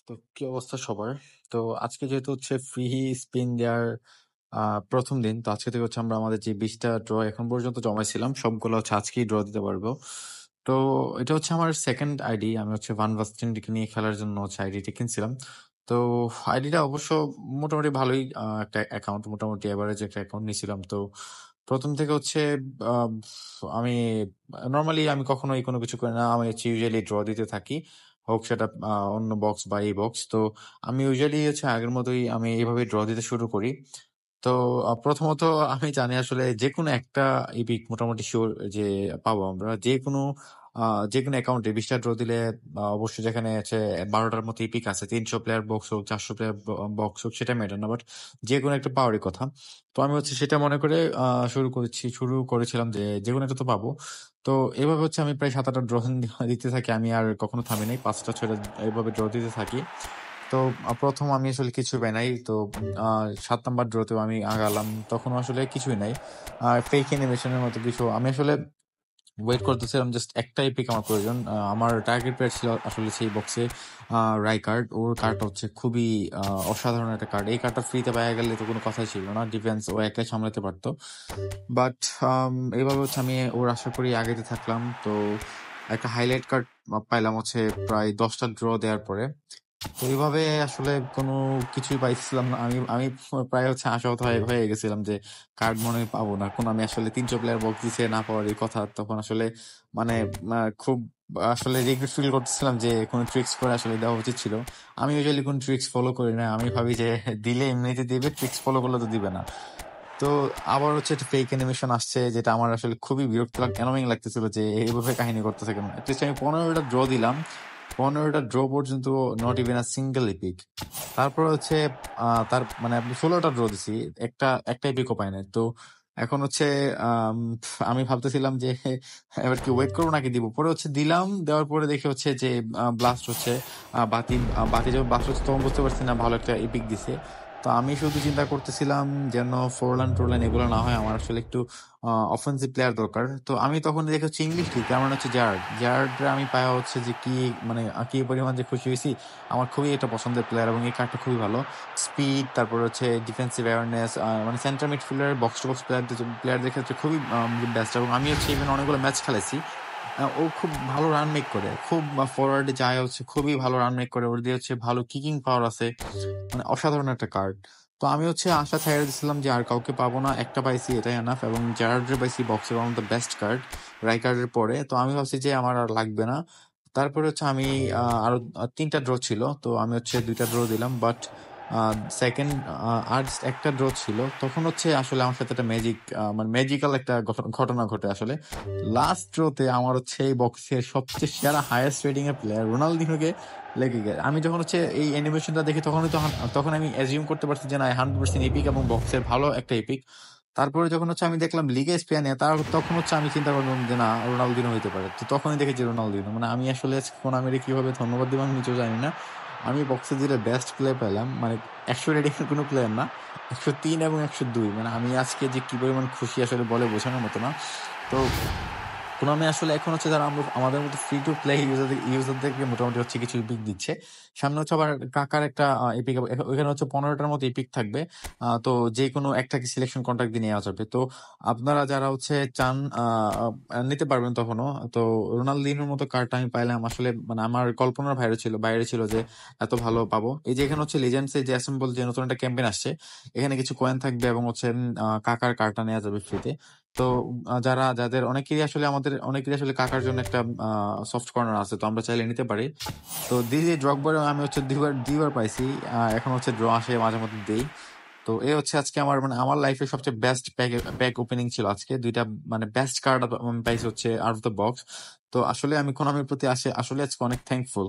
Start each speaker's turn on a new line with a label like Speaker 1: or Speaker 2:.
Speaker 1: তো কি অবস্থা সবার? তো আজকে যেহেতু হচ্ছে ফ্রি স্পিন দেওয়ার প্রথম দিন, তো আজকে থেকে হচ্ছে আমরা আমাদের যে 20টা ড্র এখন পর্যন্ত জমাইছিলাম সবগুলো হচ্ছে আজকেই ড্র দিতে পারবো। তো এটা হচ্ছে আমার সেকেন্ড আইডি। আমি হচ্ছে ভান ভাস্টেনকে নিয়ে খেলার জন্য হচ্ছে আইডিটা কিনছিলাম। তো আইডিটা অবশ্য মোটামুটি ভালোই, একটা অ্যাকাউন্ট, মোটামুটি এভারেজ একটা অ্যাকাউন্ট নিয়েছিলাম। তো প্রথম থেকে হচ্ছে আহ, আমি নর্মালি আমি কখনোই কোনো কিছু করি না, আমি হচ্ছে ইউজুয়ালি ড্র দিতে থাকি, হোক সেটা অন্য বক্স বা এই বক্স। তো আমি ইউজুয়ালি হচ্ছে আগের মতোই আমি এইভাবে ড্র দিতে শুরু করি। তো প্রথমত আমি জানি আসলে যে কোনো একটা ইপিক মোটামুটি শিওর যে পাবো আমরা, যে কোনো অ্যাকাউন্টে 20টা ড্র দিলে অবশ্যই, যেখানে আছে 12টার মতো ইপিক আছে, 300 প্লেয়ার বক্স হোক, 400 প্লেয়ার বক্স হোক, সেটা ম্যাটার না, বাট যে কোনো একটা পাওয়ারই কথা। তো আমি হচ্ছে সেটা মনে করে শুরু করেছিলাম যে যে কোনো একটা তো পাবো। তো এভাবে হচ্ছে আমি প্রায় 7-8টা ড্র দিতে থাকি, আমি আর কখনো থামি নাই, 5টা 6টা এইভাবে ড্র দিতে থাকি। তো প্রথম আমি আসলে কিছু পাই নাই। তো 7 নাম্বার ড্রতেও আমি আগালাম, তখন আসলে কিছুই নাই, ফেক অ্যানিমেশনের মতো কিছু। আমি আসলে ওয়েট করতেছিলাম, জাস্ট একটা এপিক আমার প্রয়োজন। আমার টার্গেট প্লেয়ার ছিল আসলে সেই বক্সে রাইকার্ড। ওর কার্ডটা হচ্ছে খুবই অসাধারণ একটা কার্ড। এই কার্ডটা ফ্রিতে পাওয়া গেলে তো কোনো কথাই ছিল না, ডিফেন্স ও একাই সামলাতে পারতো। বাট এইভাবে হচ্ছে আমি ওর আশা করি আগাইতে থাকলাম। তো একটা হাইলাইট কার্ড পাইলাম হচ্ছে প্রায় 10টা ড্র দেওয়ার পরে। তো এইভাবে আসলে কোনো কিছুই পাইছিলাম না। আমি আমি প্রায় হচ্ছে আশাহত হয়ে হয়ে গেছিলাম যে কার্ড মনে হয় পাবো না। কোন আমি আসলে 300 প্লেয়ার বক্স দিছে না পাওয়ার এই কথা, তখন আসলে মানে খুব আসলে রিগ্রেট ফিল করতেছিলাম যে কোনো ট্রিক্স করে আসলে দেওয়া উচিত ছিল। আমি ইউজুয়ালি কোন ট্রিক্স ফলো করি না, আমি ভাবি যে দিলে এমনিতে দিবে, ট্রিক্স ফলো করলে তো দিবে না। তো আবার হচ্ছে একটা ফেক অ্যানিমেশন আসছে, যেটা আমার আসলে খুবই বিরক্ত অ্যানোয়িং লাগতেছিল যে এইভাবে কাহিনী করতেছে কেন। অ্যাটলিস্ট আমি 15টা ড্র দিলাম, 15টা ড্র পর্যন্ত not even a single epic. তারপর হচ্ছে তার মানে আপনি 16টা ড্র দিছি, একটা এপিকও পাই নাই। তো এখন হচ্ছে আম, আমি ভাবতেছিলাম যে এবার কি ওয়েট করবো নাকি দিব। পরে হচ্ছে দিলাম, দেওয়ার পরে দেখে হচ্ছে যে ব্লাস্ট হচ্ছে, বাতি যখন ব্লাস্ট হচ্ছে তখন বুঝতে পারছি না ভালো একটা এপিক দিছে। তো আমি শুধু চিন্তা করতেছিলাম যেন ফোরলান টোরলান এগুলো না হয়, আমার আসলে একটু অফেন্সিভ প্লেয়ার দরকার। তো আমি তখন দেখে হচ্ছে ইংলিশ লিগ, তার মানে হচ্ছে জার্ড আমি পাওয়া হচ্ছে যে কি, মানে কি পরিমাণ যে খুশি হয়েছি। আমার খুবই একটা পছন্দের প্লেয়ার এবং এই কার্ডটা খুবই ভালো। স্পিড, তারপর হচ্ছে ডিফেন্সিভ অ্যাওয়ারনেস, মানে centre midfielder, box to box প্লেয়ারদের ক্ষেত্রে খুবই বেস্ট। এবং আমি হচ্ছে ইভেন অনেকগুলো ম্যাচ খেলেছি। ও খুব ভালো রান মেক করে, খুব ফরওয়ার্ডে যায় হচ্ছে, খুবই ভালো রান মেক করে, ওর দিয়ে হচ্ছে ভালো কিকিং পাওয়ার আছে, মানে অসাধারণ একটা কার্ড। তো আমি হচ্ছে আশা ছাইড়া দিছিলাম যে আর কাউকে পাবো না, একটা পাইছি এটাই এনাফ। এবং জারার্ডের পাইছি বক্সের one of the best card রাইকার্ডের পরে। তো আমি ভাবছি যে আমার আর লাগবে না। তারপরে হচ্ছে আমি আরো 3টা ড্র ছিল, তো আমি হচ্ছে 2টা ড্র দিলাম, বাট সেকেন্ড আর just একটা ড্র ছিল। তখন হচ্ছে আসলে আমার সাথে একটা মানে ম্যাজিক্যাল একটা ঘটনা ঘটে আসলে। লাস্ট ড্রতে আমার হচ্ছে এই বক্সের সবচেয়ে সেরা হাইয়েস্ট রেটিং এর প্লেয়ার রোনালদিনোকে লেগে গেছে। আমি যখন হচ্ছে এই অ্যানিমেশনটা দেখি তখন আমি অ্যাজিউম করতে পারছি যে না, 100% এপিক এবং বক্সের ভালো একটা এপিক। তারপরে যখন হচ্ছে আমি দেখলাম লিগে স্পেনে, তখন হচ্ছে আমি চিন্তা করলাম যে না, রোনালদিনো হইতে পারে। তো তখনই দেখেছি রোনালদিনো, মানে আমি আসলে কোনামিরে কিভাবে ধন্যবাদ দিব আমি নিজেও জানি না। আমি বক্সে দিলে বেস্ট প্লে পেলাম, মানে 100 রেটিং এর কোনো প্লেয়ার না, 103 এবং 102। মানে আমি আজকে যে কি পরিমাণ খুশি আসলে বলে বোঝানোর মতো না। তো কোনামি আসলে এখন হচ্ছে যারা আমাদের মতো ফ্রি টু প্লে ইউজারদেরকে মোটামুটি হচ্ছে কিছু এপিক দিচ্ছে। সামনে হচ্ছে আবার কাকার একটা এপিক, ওখানে হচ্ছে 15টার মতো এপিক থাকবে। তো যে কোনো একটাকে সিলেকশন কন্ট্রাক্ট দিয়ে নেওয়া যাবে। তো আপনারা যারা হচ্ছে চান নিতে পারবেন তখনও। তো রোনালদিনোর মতো কার্ডটা আমি পাইলাম, আসলে মানে আমার কল্পনার বাইরে ছিল যে এত ভালো পাবো। এই যে এখানে হচ্ছে লিজেন্ডস যে অ্যাসেম্বল যে নতুন একটা ক্যাম্পেইন আসছে, এখানে কিছু কয়েন থাকবে এবং হচ্ছে কাকার কার্ডটা নেওয়া যাবে ফ্রিতে। তো যাদের অনেকেরই আসলে কাকার জন্য একটা সফট কর্নার আছে, তো আমরা চাইলে নিতে পারি। তো দিদি ড্রগবার আমি হচ্ছে দুইবার পাইছি। এখন হচ্ছে ড্র আসে মাঝে মধ্যে দেই। তো এই হচ্ছে আজকে আমার লাইফের সবচেয়ে বেস্ট প্যাক ওপেনিং ছিল আজকে। দুইটা মানে বেস্ট কার্ড আমি পাইছি হচ্ছে আউট অফ দ্য বক্স। তো আসলে আমি কোনামির প্রতি আসলে আজকে অনেক থ্যাঙ্কফুল।